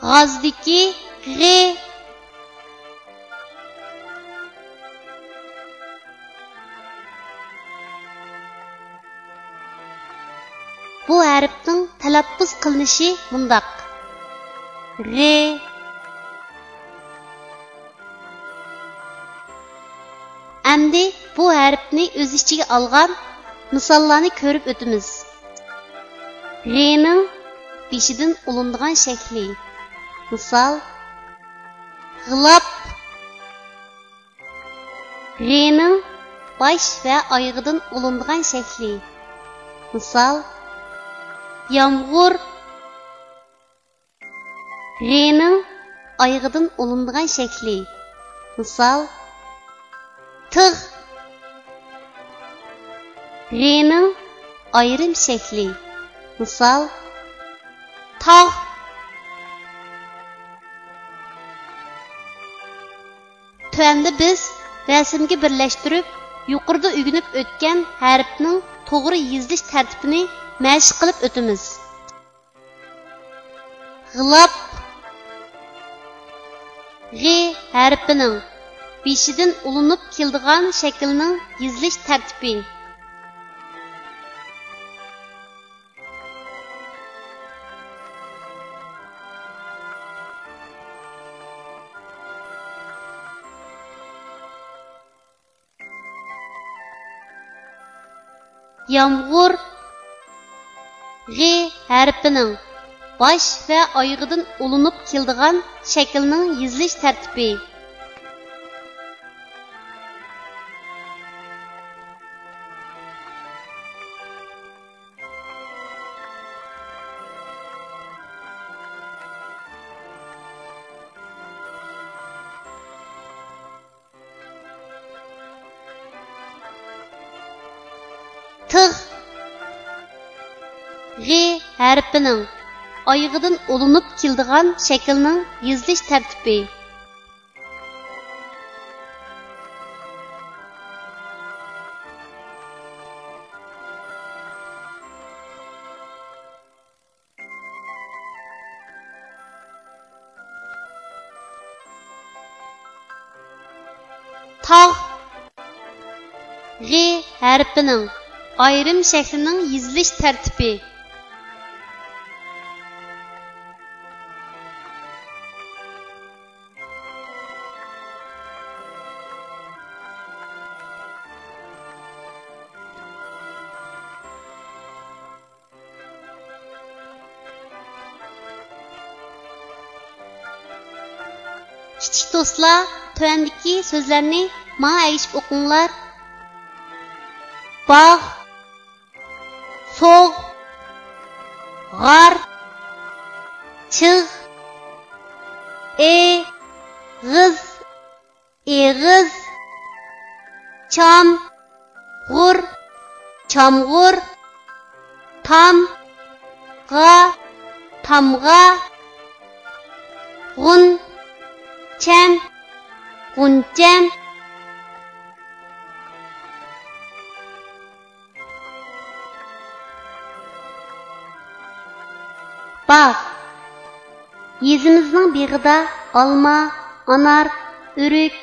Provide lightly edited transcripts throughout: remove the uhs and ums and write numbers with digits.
g'ozdiki g'i. Bu harfning talaffuz qilinishi mundaq. G'i. Endi bu harfni o'z ichiga olgan misollarni ko'rib o'tamiz. G'ining beshidan ulindigan shakli. Misol: g'ilab. G'ining bosh va oyog'idan ulindigan shakli. Misol: yomg'ir. G'ining oyog'idan ulindigan shakli. Misol: tig'. G'ining ayrim shakli. Misol: tog'. Tuanda biz rasmga birlashtirib, yuqorida o'rganib o'tgan harfning to'g'ri yozilish tartibini mashq qilib o'tamiz. G'ilab. G'i harfining beshidan ulinib keladigan shaklning yozilish tartibi. Yomg'ir. G'i harfining bosh va oyog'idan ulinib keladigan shaklning yozilish tartibi. Tig'. G'i harfining oyog'idan ulinib keladigan shaklning yozilish tartibi. Tog'. G'i harfining ayrim shaklining yozilish tartibi. Kichik do'stlar, tuandagi so'zlarni menga aytib o'qinglar. Bog', so'g', g'ar, chig', g'iz, eg'iz, cham, g'ur, chamg'ur, tam, g'a, tamg'a, g'un, cham, g'uncham. Bog'. Yezimizning beg'ida olma, anar, o'rik,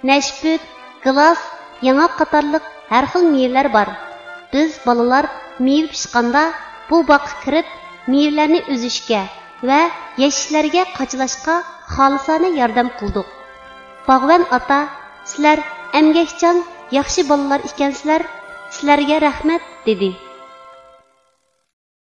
nashput, gilos, yong'oq qatorliq har xil mevalar bor. Biz bolalar meva pishqanda bu bog'ga kirib, mevalarni o'zishga va yashishlarga qochlashga xolisona yordam qildik. Bog'van ota, sizlar emgakchan, yaxshi bolalar ekansizlar. Sizlarga rahmat dedi.